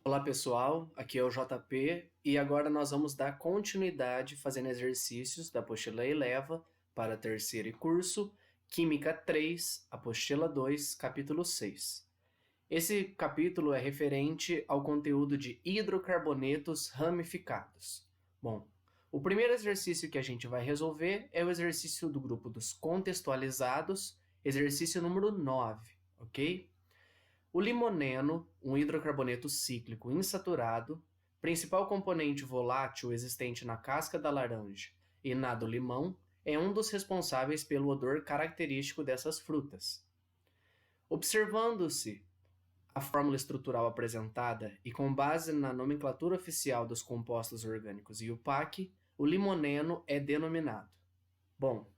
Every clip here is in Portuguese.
Olá pessoal, aqui é o JP e agora nós vamos dar continuidade fazendo exercícios da apostila Eleva para terceiro curso, Química 3, apostila 2, capítulo 6. Esse capítulo é referente ao conteúdo de hidrocarbonetos ramificados. Bom, o primeiro exercício que a gente vai resolver é o exercício do grupo dos contextualizados, exercício número 9, ok? O limoneno, um hidrocarboneto cíclico insaturado, principal componente volátil existente na casca da laranja e na do limão, é um dos responsáveis pelo odor característico dessas frutas. Observando-se a fórmula estrutural apresentada e com base na nomenclatura oficial dos compostos orgânicos e UPAC, o limoneno é denominado. Bom,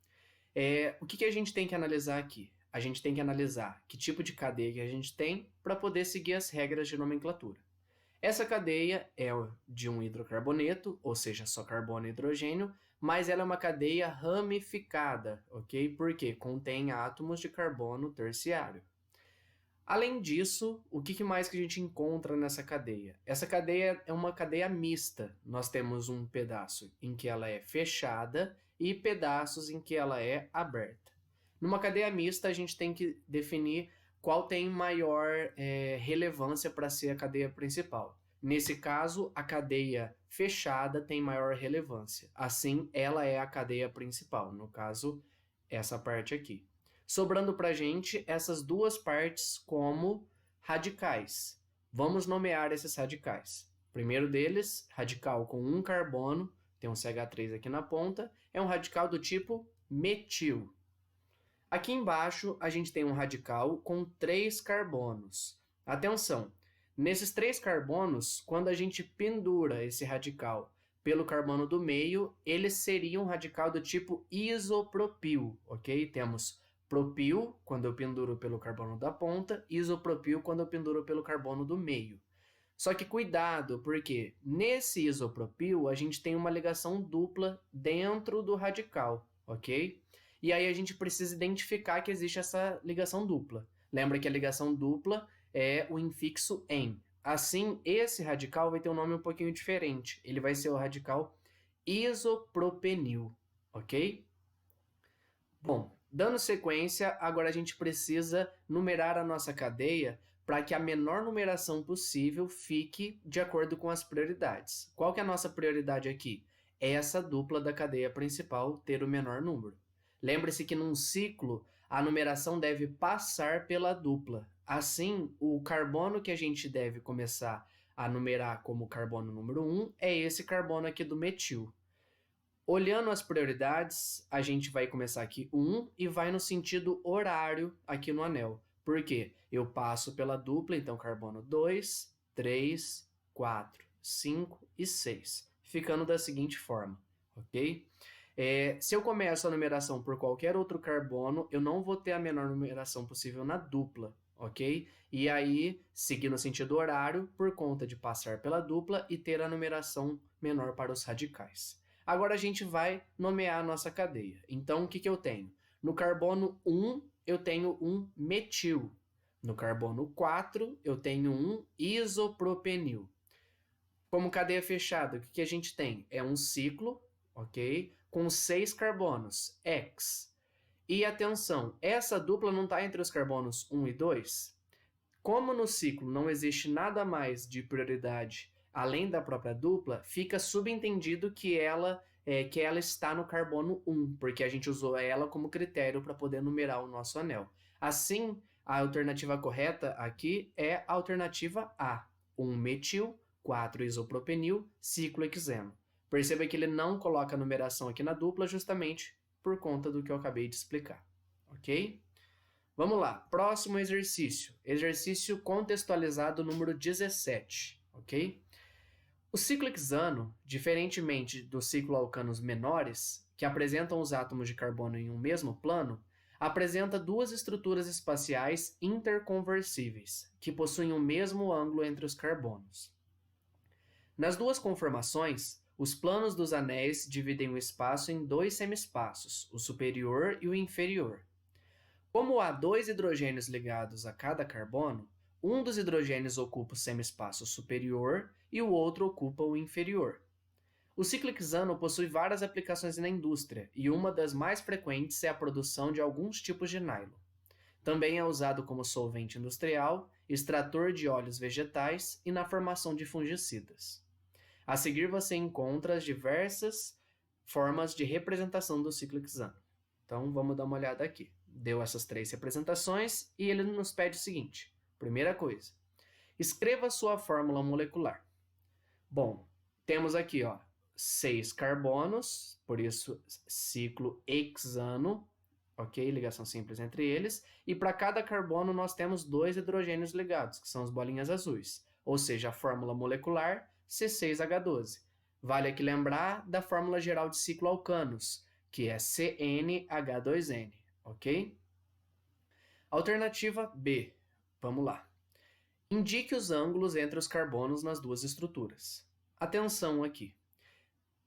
o que a gente tem que analisar aqui? A gente tem que analisar que tipo de cadeia que a gente tem para poder seguir as regras de nomenclatura. Essa cadeia é de um hidrocarboneto, ou seja, só carbono e hidrogênio, mas ela é uma cadeia ramificada, ok? Porque contém átomos de carbono terciário. Além disso, o que mais que a gente encontra nessa cadeia? Essa cadeia é uma cadeia mista. Nós temos um pedaço em que ela é fechada e pedaços em que ela é aberta. Numa cadeia mista, a gente tem que definir qual tem maior relevância para ser a cadeia principal. Nesse caso, a cadeia fechada tem maior relevância. Assim, ela é a cadeia principal. No caso, essa parte aqui. Sobrando para a gente essas duas partes como radicais. Vamos nomear esses radicais. O primeiro deles, radical com um carbono, tem um CH3 aqui na ponta, é um radical do tipo metil. Aqui embaixo a gente tem um radical com 3 carbonos. Atenção, nesses 3 carbonos, quando a gente pendura esse radical pelo carbono do meio, ele seria um radical do tipo isopropil, ok? Temos propil, quando eu penduro pelo carbono da ponta, isopropil, quando eu penduro pelo carbono do meio. Só que cuidado, porque nesse isopropil a gente tem uma ligação dupla dentro do radical, ok? E aí a gente precisa identificar que existe essa ligação dupla. Lembra que a ligação dupla é o infixo em. Assim, esse radical vai ter um nome um pouquinho diferente. Ele vai ser o radical isopropenil, ok? Bom, dando sequência, agora a gente precisa numerar a nossa cadeia para que a menor numeração possível fique de acordo com as prioridades. Qual que é a nossa prioridade aqui? É essa dupla da cadeia principal ter o menor número. Lembre-se que num ciclo, a numeração deve passar pela dupla. Assim, o carbono que a gente deve começar a numerar como carbono número 1 é esse carbono aqui do metil. Olhando as prioridades, a gente vai começar aqui 1 e vai no sentido horário aqui no anel. Por quê? Eu passo pela dupla, então carbono 2, 3, 4, 5 e 6, ficando da seguinte forma, ok? Se eu começo a numeração por qualquer outro carbono, eu não vou ter a menor numeração possível na dupla, ok? E aí, seguir no sentido horário, por conta de passar pela dupla e ter a numeração menor para os radicais. Agora a gente vai nomear a nossa cadeia. Então, o que eu tenho? No carbono 1, eu tenho um metil. No carbono 4, eu tenho um isopropenil. Como cadeia fechada, o que a gente tem? É um ciclo, ok? Com 6 carbonos, X. E atenção, essa dupla não está entre os carbonos 1 e 2? Como no ciclo não existe nada mais de prioridade além da própria dupla, fica subentendido que ela está no carbono 1, porque a gente usou ela como critério para poder numerar o nosso anel. Assim, a alternativa correta aqui é a alternativa A, 1 metil, 4 isopropenil, ciclo hexeno. Perceba que ele não coloca a numeração aqui na dupla justamente por conta do que eu acabei de explicar, ok? Vamos lá, próximo exercício. Exercício contextualizado número 17, ok? O ciclo hexano, diferentemente dos cicloalcanos menores, que apresentam os átomos de carbono em um mesmo plano, apresenta duas estruturas espaciais interconversíveis, que possuem o mesmo ângulo entre os carbonos. Nas duas conformações, os planos dos anéis dividem o espaço em 2 semiespaços, o superior e o inferior. Como há 2 hidrogênios ligados a cada carbono, um dos hidrogênios ocupa o semi-espaço superior e o outro ocupa o inferior. O ciclo hexano possui várias aplicações na indústria, e uma das mais frequentes é a produção de alguns tipos de nylon. Também é usado como solvente industrial, extrator de óleos vegetais e na formação de fungicidas. A seguir você encontra as diversas formas de representação do ciclo hexano. Então vamos dar uma olhada aqui. Deu essas 3 representações e ele nos pede o seguinte. Primeira coisa, escreva sua fórmula molecular. Bom, temos aqui 6 carbonos, por isso ciclo hexano, ok? Ligação simples entre eles. E para cada carbono nós temos 2 hidrogênios ligados, que são as bolinhas azuis. Ou seja, a fórmula molecular C6H12. Vale aqui lembrar da fórmula geral de ciclo alcanos, que é CnH2n, ok? Alternativa B. Vamos lá. Indique os ângulos entre os carbonos nas duas estruturas. Atenção aqui.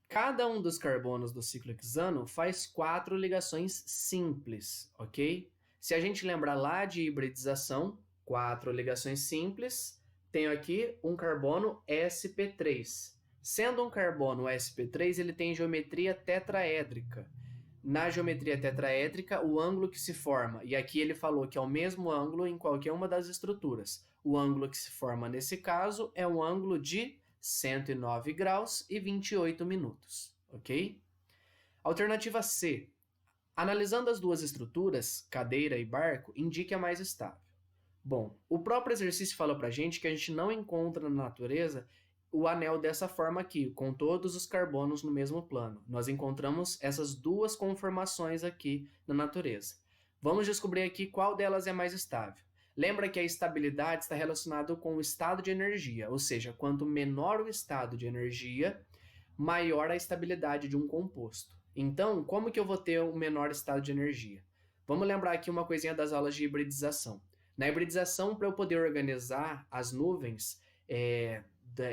Cada um dos carbonos do ciclo hexano faz 4 ligações simples, ok? Se a gente lembrar lá de hibridização, 4 ligações simples, tenho aqui um carbono sp3. Sendo um carbono sp3, ele tem geometria tetraédrica. Na geometria tetraédrica, o ângulo que se forma, e aqui ele falou que é o mesmo ângulo em qualquer uma das estruturas. O ângulo que se forma nesse caso é um ângulo de 109 graus e 28 minutos, ok? Alternativa C. Analisando as duas estruturas, cadeira e barco, indique a mais estável. Bom, o próprio exercício fala pra gente que a gente não encontra na natureza o anel dessa forma aqui, com todos os carbonos no mesmo plano. Nós encontramos essas duas conformações aqui na natureza. Vamos descobrir aqui qual delas é mais estável. Lembra que a estabilidade está relacionada com o estado de energia, ou seja, quanto menor o estado de energia, maior a estabilidade de um composto. Então, como que eu vou ter um menor estado de energia? Vamos lembrar aqui uma coisinha das aulas de hibridização. Na hibridização, para eu poder organizar as nuvens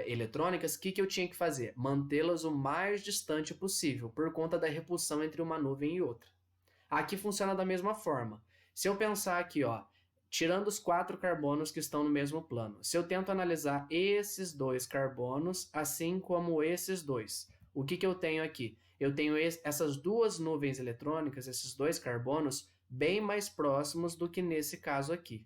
eletrônicas, o que eu tinha que fazer? Mantê-las o mais distante possível, por conta da repulsão entre uma nuvem e outra. Aqui funciona da mesma forma. Se eu pensar aqui, tirando os 4 carbonos que estão no mesmo plano, se eu tento analisar esses 2 carbonos, assim como esses 2, o que eu tenho aqui? Eu tenho essas duas nuvens eletrônicas, esses 2 carbonos, bem mais próximos do que nesse caso aqui.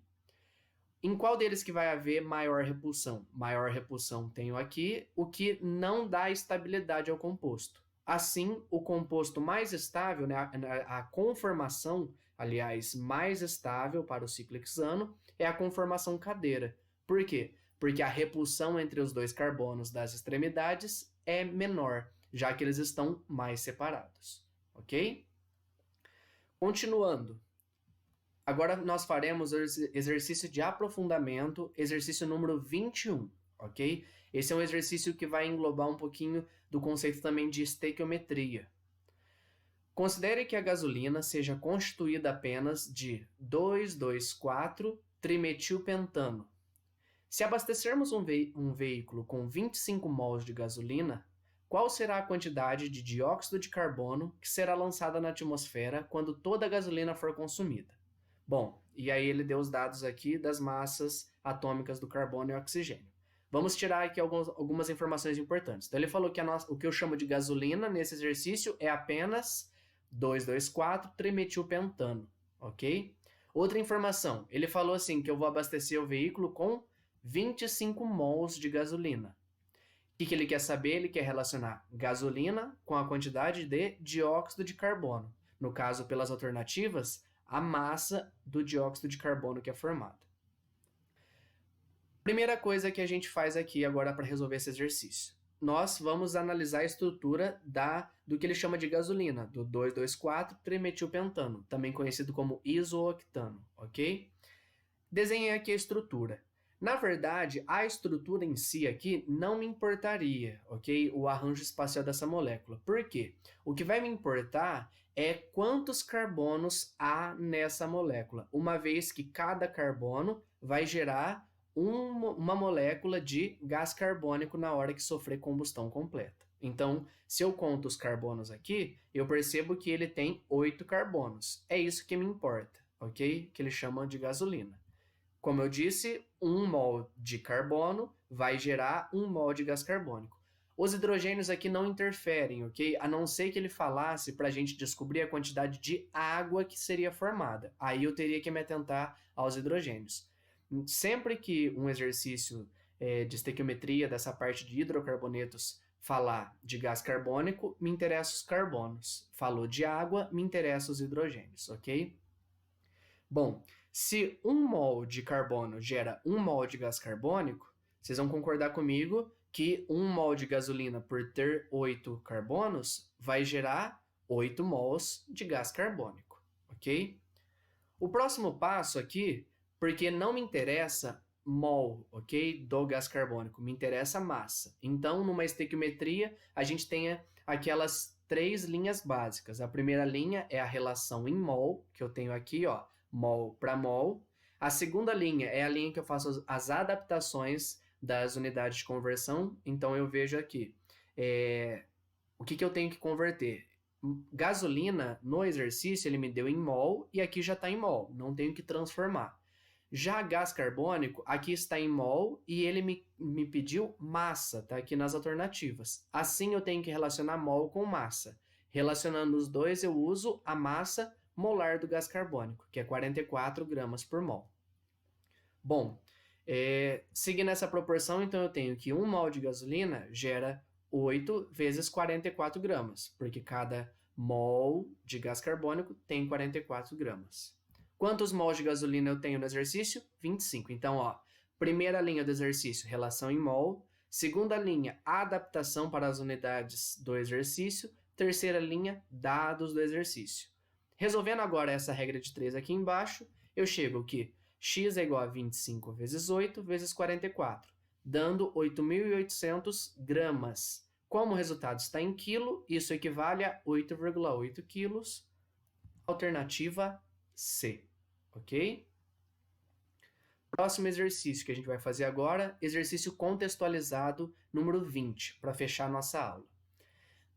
Em qual deles que vai haver maior repulsão? Maior repulsão tenho aqui, o que não dá estabilidade ao composto. Assim, o composto mais estável, né, a conformação, aliás, mais estável para o ciclo hexano, é a conformação cadeira. Por quê? Porque a repulsão entre os 2 carbonos das extremidades é menor, já que eles estão mais separados. Ok? Continuando. Agora nós faremos o exercício de aprofundamento, exercício número 21, ok? Esse é um exercício que vai englobar um pouquinho do conceito também de estequiometria. Considere que a gasolina seja constituída apenas de 2,2,4-trimetilpentano. Se abastecermos um veículo com 25 mols de gasolina, qual será a quantidade de dióxido de carbono que será lançada na atmosfera quando toda a gasolina for consumida? Bom, e aí ele deu os dados aqui das massas atômicas do carbono e oxigênio. Vamos tirar aqui algumas informações importantes. Então ele falou que o que eu chamo de gasolina nesse exercício é apenas 2,2,4-trimetilpentano, ok? Outra informação, ele falou assim que eu vou abastecer o veículo com 25 mols de gasolina. O que ele quer saber? Ele quer relacionar gasolina com a quantidade de dióxido de carbono. No caso, pelas alternativas, a massa do dióxido de carbono que é formada. Primeira coisa que a gente faz aqui agora para resolver esse exercício. Nós vamos analisar a estrutura do que ele chama de gasolina, do 2,2,4-trimetilpentano, também conhecido como isooctano, ok? Desenhei aqui a estrutura. Na verdade, a estrutura em si aqui não me importaria, ok? O arranjo espacial dessa molécula. Por quê? O que vai me importar é quantos carbonos há nessa molécula, uma vez que cada carbono vai gerar uma molécula de gás carbônico na hora que sofrer combustão completa. Então, se eu conto os carbonos aqui, eu percebo que ele tem 8 carbonos. É isso que me importa, ok? Que ele chama de gasolina. Como eu disse, 1 mol de carbono vai gerar 1 mol de gás carbônico. Os hidrogênios aqui não interferem, ok? A não ser que ele falasse para a gente descobrir a quantidade de água que seria formada. Aí eu teria que me atentar aos hidrogênios. Sempre que um exercício de estequiometria dessa parte de hidrocarbonetos falar de gás carbônico, me interessa os carbonos. Falou de água, me interessa os hidrogênios, ok? Bom, se 1 mol de carbono gera 1 mol de gás carbônico, vocês vão concordar comigo que 1 mol de gasolina, por ter 8 carbonos, vai gerar 8 mols de gás carbônico, ok? O próximo passo aqui, porque não me interessa mol, ok? Do gás carbônico, me interessa massa. Então, numa estequiometria, a gente tem aquelas 3 linhas básicas. A primeira linha é a relação em mol, que eu tenho aqui, ó, mol para mol. A segunda linha é a linha que eu faço as adaptações das unidades de conversão. Então, eu vejo aqui o que eu tenho que converter. Gasolina, no exercício, ele me deu em mol e aqui já está em mol, não tenho que transformar. Já gás carbônico, aqui está em mol e ele me pediu massa, está aqui nas alternativas. Assim, eu tenho que relacionar mol com massa. Relacionando os dois, eu uso a massa molar do gás carbônico, que é 44 gramas por mol. Bom, seguindo essa proporção, então eu tenho que 1 mol de gasolina gera 8 vezes 44 gramas, porque cada mol de gás carbônico tem 44 gramas. Quantos mols de gasolina eu tenho no exercício? 25. Então, ó, primeira linha do exercício, relação em mol. Segunda linha, adaptação para as unidades do exercício. Terceira linha, dados do exercício. Resolvendo agora essa regra de 3 aqui embaixo, eu chego que x é igual a 25 vezes 8 vezes 44, dando 8.800 gramas. Como o resultado está em quilo, isso equivale a 8,8 quilos. Alternativa C, ok? Próximo exercício que a gente vai fazer agora, exercício contextualizado número 20, para fechar nossa aula.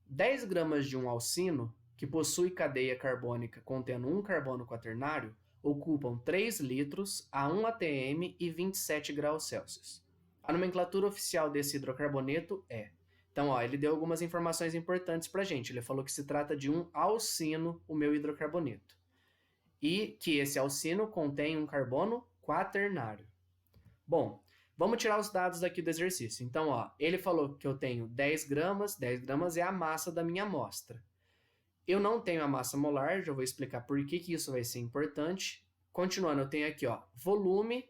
10 gramas de um alcino, que possui cadeia carbônica contendo um carbono quaternário, ocupam 3 litros a 1 atm e 27 graus Celsius. A nomenclatura oficial desse hidrocarboneto é... Então, ó, ele deu algumas informações importantes para a gente. Ele falou que se trata de um alcino, o meu hidrocarboneto. E que esse alcino contém um carbono quaternário. Bom, vamos tirar os dados aqui do exercício. Então, ó, ele falou que eu tenho 10 gramas é a massa da minha amostra. Eu não tenho a massa molar, já vou explicar por que isso vai ser importante. Continuando, eu tenho aqui, ó, volume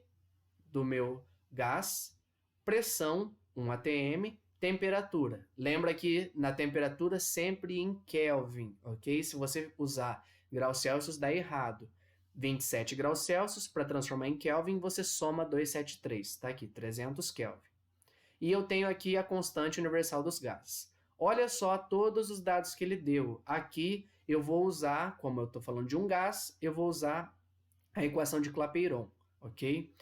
do meu gás, pressão, 1 atm, temperatura. Lembra que na temperatura sempre em Kelvin, ok? Se você usar graus Celsius, dá errado. 27 graus Celsius, para transformar em Kelvin, você soma 273, tá aqui, 300 Kelvin. E eu tenho aqui a constante universal dos gases. Olha só todos os dados que ele deu. Aqui eu vou usar, como eu estou falando de um gás, eu vou usar a equação de Clapeyron, ok?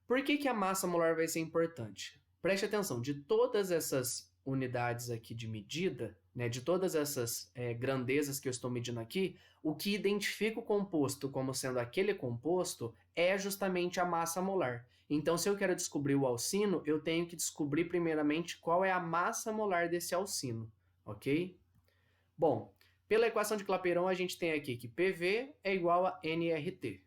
Por que a massa molar vai ser importante? Preste atenção, de todas essas unidades aqui de medida, né, de todas essas grandezas que eu estou medindo aqui, o que identifica o composto como sendo aquele composto é justamente a massa molar. Então, se eu quero descobrir o alcino, eu tenho que descobrir primeiramente qual é a massa molar desse alcino, ok? Bom, pela equação de Clapeyron, a gente tem aqui que PV é igual a nRT.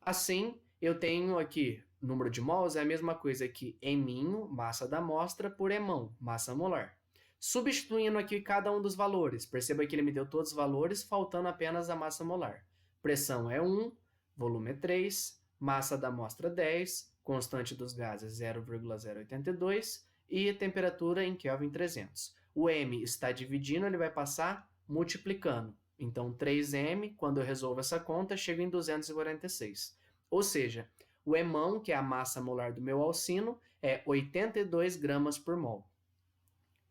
Assim, eu tenho aqui número de mols é a mesma coisa que eminho, massa da amostra, por emão, massa molar. Substituindo aqui cada um dos valores, perceba que ele me deu todos os valores, faltando apenas a massa molar. Pressão é 1, volume é 3, massa da amostra 10, constante dos gases 0,082 e temperatura em Kelvin 300. O M está dividindo, ele vai passar multiplicando. Então, 3M, quando eu resolvo essa conta, chega em 246. Ou seja, o emão, que é a massa molar do meu alcino, é 82 gramas por mol.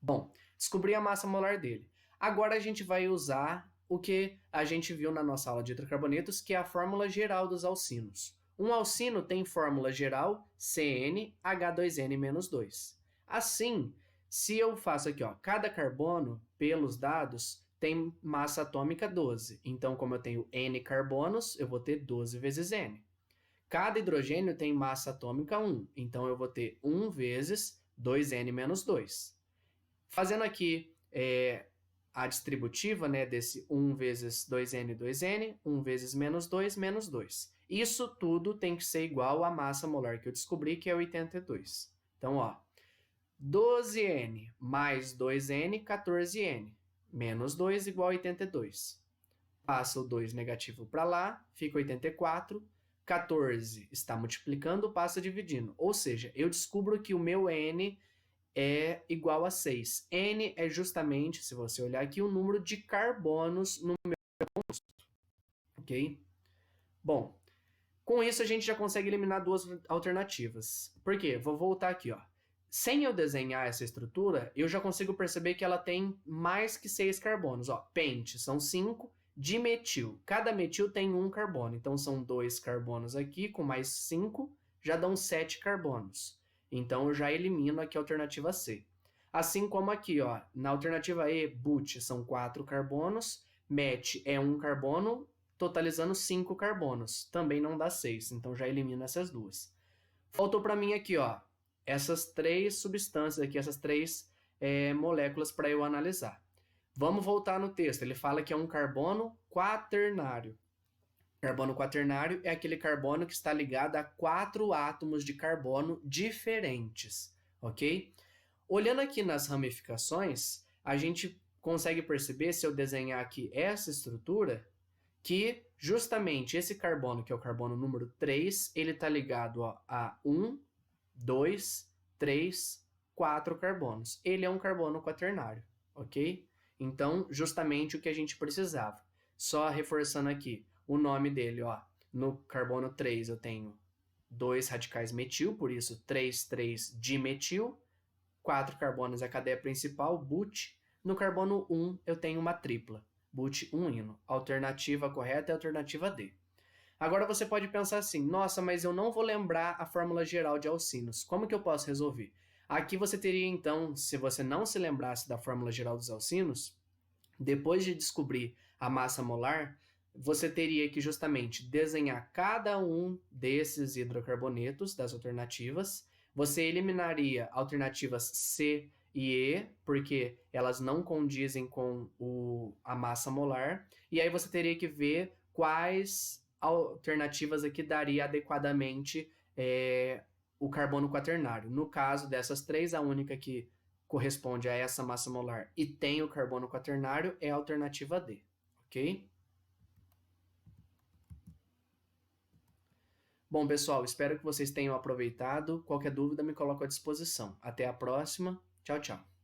Bom, descobri a massa molar dele. Agora a gente vai usar o que a gente viu na nossa aula de hidrocarbonetos, que é a fórmula geral dos alcinos. Um alcino tem fórmula geral CnH2n-2. Assim, se eu faço aqui, ó, cada carbono, pelos dados, tem massa atômica 12. Então, como eu tenho N carbonos, eu vou ter 12 vezes N. Cada hidrogênio tem massa atômica 1, então eu vou ter 1 vezes 2N menos 2. Fazendo aqui a distributiva, né, desse 1 vezes 2N, 2N, 1 vezes menos 2, menos 2. Isso tudo tem que ser igual à massa molar que eu descobri, que é 82. Então, ó, 12N mais 2N, 14N, menos 2 igual a 82. Passa o 2 negativo para lá, fica 84. 14 está multiplicando, passa dividindo. Ou seja, eu descubro que o meu N é igual a 6. N é justamente, se você olhar aqui, o número de carbonos no meu composto. Ok? Bom, com isso a gente já consegue eliminar duas alternativas. Por quê? Vou voltar aqui, ó. Sem eu desenhar essa estrutura, eu já consigo perceber que ela tem mais que 6 carbonos. Ó, pente são 5, dimetil. Cada metil tem 1 carbono. Então, são 2 carbonos aqui, com mais 5, já dão 7 carbonos. Então, eu já elimino aqui a alternativa C. Assim como aqui, ó, na alternativa E, but, são 4 carbonos, met é 1 carbono, totalizando 5 carbonos. Também não dá 6, então já elimino essas duas. Faltou para mim aqui, ó, essas 3 substâncias aqui, essas 3 moléculas para eu analisar. Vamos voltar no texto. Ele fala que é um carbono quaternário. Carbono quaternário é aquele carbono que está ligado a 4 átomos de carbono diferentes, ok? Olhando aqui nas ramificações, a gente consegue perceber, se eu desenhar aqui essa estrutura, que justamente esse carbono, que é o carbono número 3, ele está ligado a 1, 2, 3, 4 carbonos. Ele é um carbono quaternário, ok? Então, justamente o que a gente precisava. Só reforçando aqui o nome dele, ó. No carbono 3 eu tenho 2 radicais metil, por isso 3,3-dimetil. 4 carbonos é a cadeia principal, but. No carbono 1 eu tenho uma tripla, but-1-ino. A alternativa correta é a alternativa D. Agora você pode pensar assim, nossa, mas eu não vou lembrar a fórmula geral de alcinos. Como que eu posso resolver? Aqui você teria, então, se você não se lembrasse da fórmula geral dos alcinos, depois de descobrir a massa molar, você teria que justamente desenhar cada um desses hidrocarbonetos das alternativas. Você eliminaria alternativas C e E, porque elas não condizem com a massa molar. E aí você teria que ver quais alternativas aqui daria adequadamente o carbono quaternário. No caso dessas 3, a única que corresponde a essa massa molar e tem o carbono quaternário é a alternativa D, ok? Bom, pessoal, espero que vocês tenham aproveitado. Qualquer dúvida, me coloco à disposição. Até a próxima. Tchau, tchau.